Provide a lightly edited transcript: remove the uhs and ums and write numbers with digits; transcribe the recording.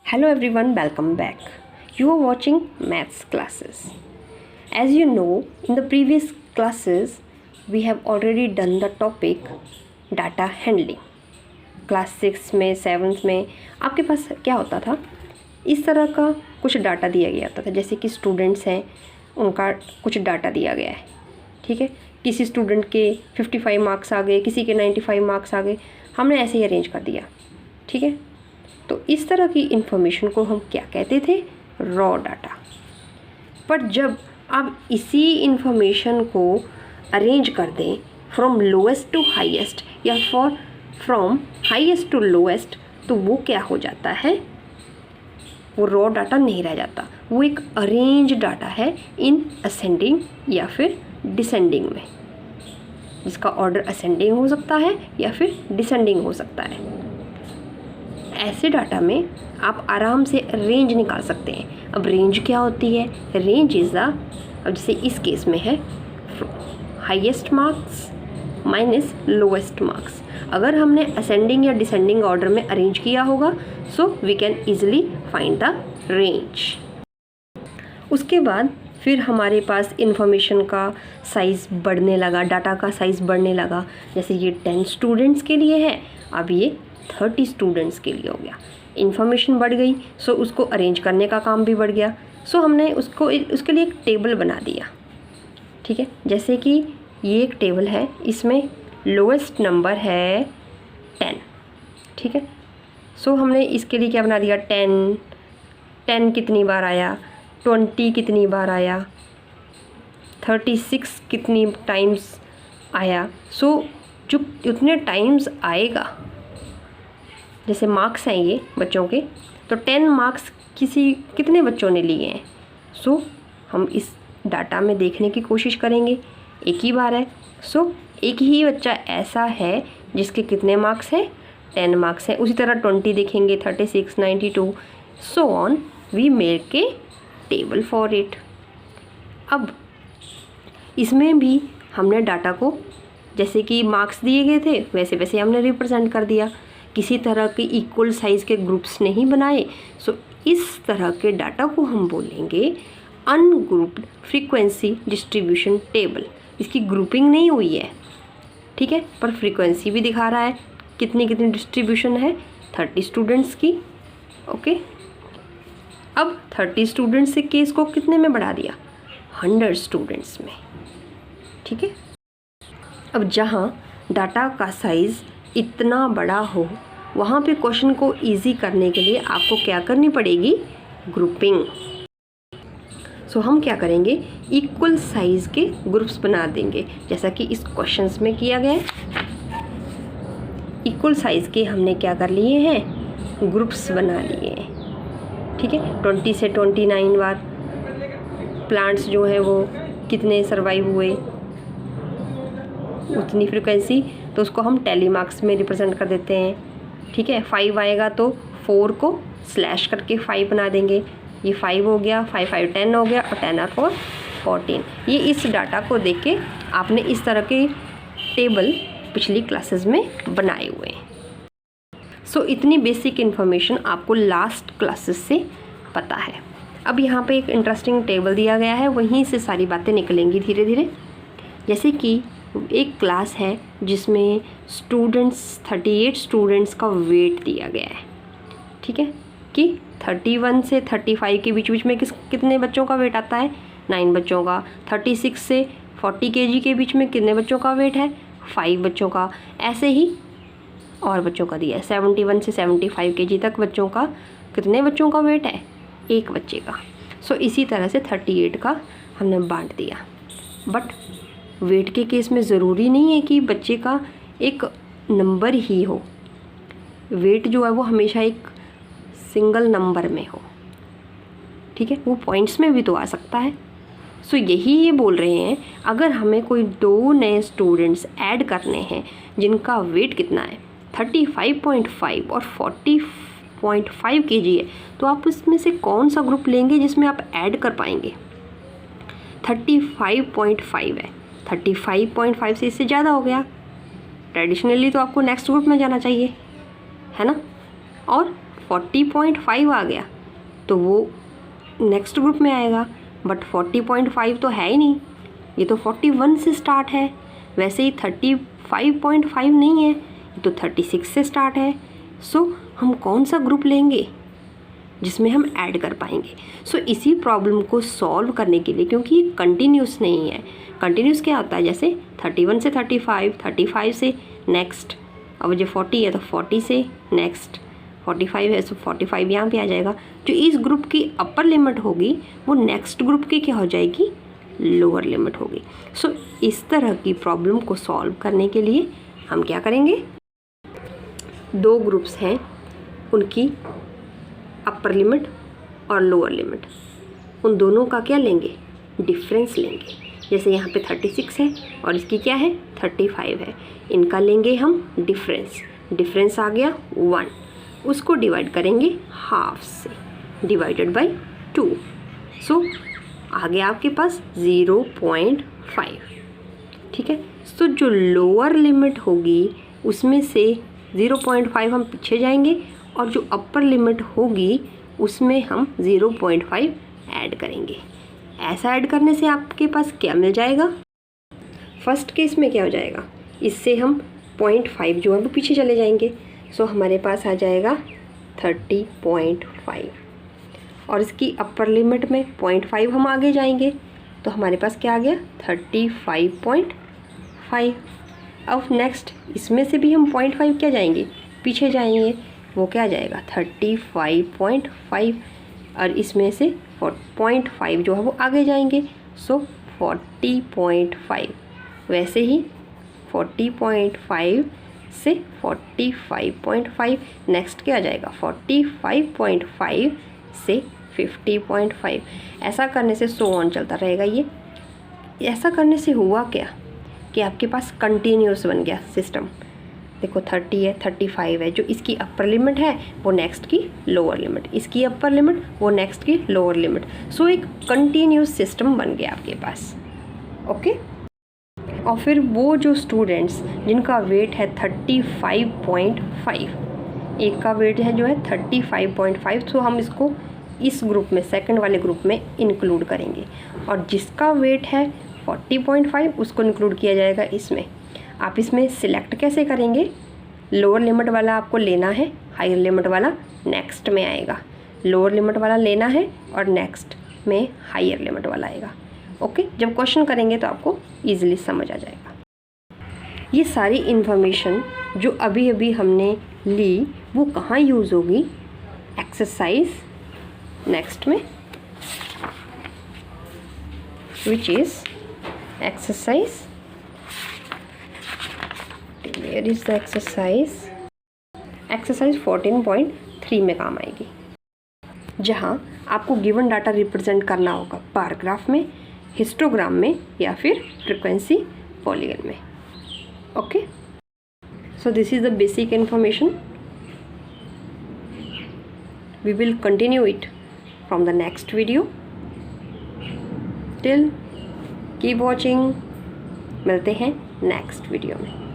Hello everyone, welcome back. You are watching maths classes. As you know, in the previous classes, we have already done the topic data handling. Class 6 में 7th में आपके पास क्या होता था, इस तरह का कुछ डाटा दिया गया होता था, जैसे कि स्टूडेंट्स हैं उनका कुछ डाटा दिया गया है, ठीक है। किसी स्टूडेंट के 55 मार्क्स आ गए, किसी के 95 मार्क्स आ गए, हमने ऐसे ही अरेंज कर दिया, ठीक है। तो इस तरह की इन्फॉर्मेशन को हम क्या कहते थे, रॉ डाटा। पर जब आप इसी इन्फॉर्मेशन को अरेंज कर दें फ्रॉम लोएस्ट टू हाईएस्ट या फ्रॉम हाईएस्ट टू लोएस्ट, तो वो क्या हो जाता है, वो रॉ डाटा नहीं रह जाता, वो एक अरेंज डाटा है इन असेंडिंग या फिर डिसेंडिंग में, जिसका ऑर्डर असेंडिंग हो सकता है या फिर डिसेंडिंग हो सकता है। ऐसे डाटा में आप आराम से रेंज निकाल सकते हैं। अब रेंज क्या होती है, रेंज इज़ अब जैसे इस केस में है highest marks minus lowest marks. अगर हमने असेंडिंग या डिसेंडिंग ऑर्डर में अरेंज किया होगा, so we can easily find the range. उसके बाद फिर हमारे पास इंफॉर्मेशन का साइज़ बढ़ने लगा, डाटा का साइज़ बढ़ने लगा। जैसे ये 10 स्टूडेंट्स के लिए है, अब ये 30 स्टूडेंट्स के लिए हो गया। इन्फॉर्मेशन बढ़ गई, सो उसको अरेंज करने का काम भी बढ़ गया। सो हमने उसके लिए एक टेबल बना दिया, ठीक है। जैसे कि ये एक टेबल है, इसमें लोएस्ट नंबर है 10, ठीक है। सो हमने इसके लिए क्या बना दिया, 10 कितनी बार आया, 20 कितनी बार आया, 36 कितनी टाइम्स आया। सो जो उतने टाइम्स आएगा, जैसे मार्क्स हैं ये बच्चों के, तो 10 मार्क्स कितने बच्चों ने लिए हैं। सो हम इस डाटा में देखने की कोशिश करेंगे, एक ही बार है, सो एक ही बच्चा ऐसा है जिसके कितने मार्क्स हैं, 10 मार्क्स हैं। उसी तरह 20 देखेंगे, 36, 92, so on, we make a table for it. अब इसमें भी हमने डाटा को, जैसे कि मार्क्स दिए गए थे वैसे वैसे हमने रिप्रेजेंट कर दिया, किसी तरह के इक्वल साइज़ के ग्रुप्स नहीं बनाए। सो इस तरह के डाटा को हम बोलेंगे अनग्रुप्ड फ्रीक्वेंसी डिस्ट्रीब्यूशन टेबल। इसकी ग्रुपिंग नहीं हुई है, ठीक है, पर फ्रीक्वेंसी भी दिखा रहा है कितनी कितनी डिस्ट्रीब्यूशन है 30 स्टूडेंट्स की, ओके। अब 30 स्टूडेंट्स से केस को कितने में बढ़ा दिया, 100 स्टूडेंट्स में, ठीक है। अब जहाँ डाटा का साइज़ इतना बड़ा हो, वहाँ पे क्वेश्चन को इजी करने के लिए आपको क्या करनी पड़ेगी, ग्रुपिंग। सो हम क्या करेंगे, इक्वल साइज़ के ग्रुप्स बना देंगे, जैसा कि इस क्वेश्चंस में किया गया है। इक्वल साइज़ के हमने क्या कर लिए हैं, ग्रुप्स बना लिए हैं, ठीक है। 20 से 29 बार प्लांट्स जो हैं वो कितने सर्वाइव हुए, उतनी फ्रीक्वेंसी, तो उसको हम टेली मार्क्स में रिप्रेजेंट कर देते हैं, ठीक है। 5 आएगा तो 4 को स्लैश करके 5 बना देंगे, ये 5 हो गया, 5 5 10 हो गया, और 10 और 4 14। ये इस डाटा को देख के आपने इस तरह के टेबल पिछली क्लासेस में बनाए हुए हैं। सो इतनी बेसिक इन्फॉर्मेशन आपको लास्ट क्लासेस से पता है। अब यहाँ पे एक इंटरेस्टिंग टेबल दिया गया है, वहीं से सारी बातें निकलेंगी धीरे धीरे। जैसे कि एक क्लास है जिसमें 38 स्टूडेंट्स का वेट दिया गया है, ठीक है, कि 31 से 35 के बीच में कितने बच्चों का वेट आता है, 9 बच्चों का। 36 से 40 kg के बीच में कितने बच्चों का वेट है, 5 बच्चों का। ऐसे ही और बच्चों का दिया है, 71 से 75 kg तक बच्चों का कितने बच्चों का वेट है, 1 बच्चे का। सो इसी तरह से 38 का हमने बांट दिया। बट वेट के केस में ज़रूरी नहीं है कि बच्चे का एक नंबर ही हो, वेट जो है वो हमेशा एक सिंगल नंबर में हो, ठीक है, वो पॉइंट्स में भी तो आ सकता है। सो यही ये बोल रहे हैं, अगर हमें कोई 2 नए स्टूडेंट्स ऐड करने हैं जिनका वेट कितना है 35.5 और 40.5 kg है, तो आप इसमें से कौन सा ग्रुप लेंगे जिसमें आप ऐड कर पाएंगे। 35.5 है, 35.5 से इससे ज़्यादा हो गया, ट्रेडिशनली तो आपको नेक्स्ट ग्रुप में जाना चाहिए, है ना। और 40.5 आ गया तो वो नेक्स्ट ग्रुप में आएगा, बट 40.5 तो है ही नहीं, ये तो 41 से स्टार्ट है। वैसे ही 35.5 नहीं है, ये तो 36 से स्टार्ट है। सो हम कौन सा ग्रुप लेंगे जिसमें हम ऐड कर पाएंगे? सो इसी प्रॉब्लम को सॉल्व करने के लिए, क्योंकि ये कंटिन्यूस नहीं है, कंटिन्यूस क्या होता है, जैसे 31 से 35, 35 से नेक्स्ट, अब जो 40 है तो 40 से नेक्स्ट, 45 है तो 45 यहाँ पे आ जाएगा। जो इस ग्रुप की अपर लिमिट होगी वो नेक्स्ट ग्रुप की क्या हो जाएगी, लोअर लिमिट होगी। सो इस तरह की प्रॉब्लम को सॉल्व करने के लिए हम क्या करेंगे, दो ग्रुप्स हैं, उनकी अपर लिमिट और लोअर लिमिट, उन दोनों का क्या लेंगे, डिफरेंस लेंगे। जैसे यहाँ पे 36 है और इसकी क्या है 35 है, इनका लेंगे हम डिफरेंस, डिफरेंस आ गया 1, उसको डिवाइड करेंगे हाफ से, डिवाइडेड बाय 2। सो आ गया आपके पास 0.5, ठीक है। सो जो लोअर लिमिट होगी उसमें से 0.5 हम पीछे जाएंगे और जो अपर लिमिट होगी उसमें हम 0.5 ऐड करेंगे। ऐसा ऐड करने से आपके पास क्या मिल जाएगा, फर्स्ट केस में क्या हो जाएगा, इससे हम 0.5 जो है वो पीछे चले जाएंगे। सो हमारे पास आ जाएगा 30.5 और इसकी अपर लिमिट में 0.5 हम आगे जाएंगे तो हमारे पास क्या आ गया 35.5। अब नेक्स्ट इसमें से भी हम 0.5 क्या जाएंगे, पीछे जाएंगे, वो क्या आ जाएगा 35.5 और इसमें से 0.5 जो है वो आगे जाएंगे, सो 40.5। वैसे ही 40.5 से 45.5, नेक्स्ट क्या आ जाएगा 45.5 से 50.5। ऐसा करने से सो ऑन चलता रहेगा। ये ऐसा करने से हुआ क्या कि आपके पास कंटिन्यूस बन गया सिस्टम। देखो 30 है, 35 है, जो इसकी अपर लिमिट है वो नेक्स्ट की लोअर लिमिट, इसकी अपर लिमिट वो नेक्स्ट की लोअर लिमिट। सो एक कंटिन्यूस सिस्टम बन गया आपके पास, ओके। और फिर वो जो स्टूडेंट्स जिनका वेट है 35.5, एक का वेट है जो है 35.5, तो हम इसको इस ग्रुप में, सेकंड वाले ग्रुप में इंक्लूड करेंगे, और जिसका वेट है 40.5 उसको इंक्लूड किया जाएगा इसमें। आप इसमें सिलेक्ट कैसे करेंगे, लोअर लिमिट वाला आपको लेना है, हायर लिमिट वाला नेक्स्ट में आएगा। लोअर लिमिट वाला लेना है और नेक्स्ट में हायर लिमिट वाला आएगा, ओके। जब क्वेश्चन करेंगे तो आपको ईजिली समझ आ जाएगा। ये सारी इन्फॉर्मेशन जो अभी अभी हमने ली वो कहाँ यूज़ होगी, एक्सरसाइज नेक्स्ट में, which is exercise, where is the exercise 14.3 में काम आएगी, जहाँ आपको गिवन डाटा रिप्रेजेंट करना होगा बार ग्राफ में, हिस्टोग्राम में या फिर फ्रीक्वेंसी पॉलीगन में, okay. So this is the basic information, we will continue it from the next video. Till keep watching, मिलते हैं नेक्स्ट वीडियो में।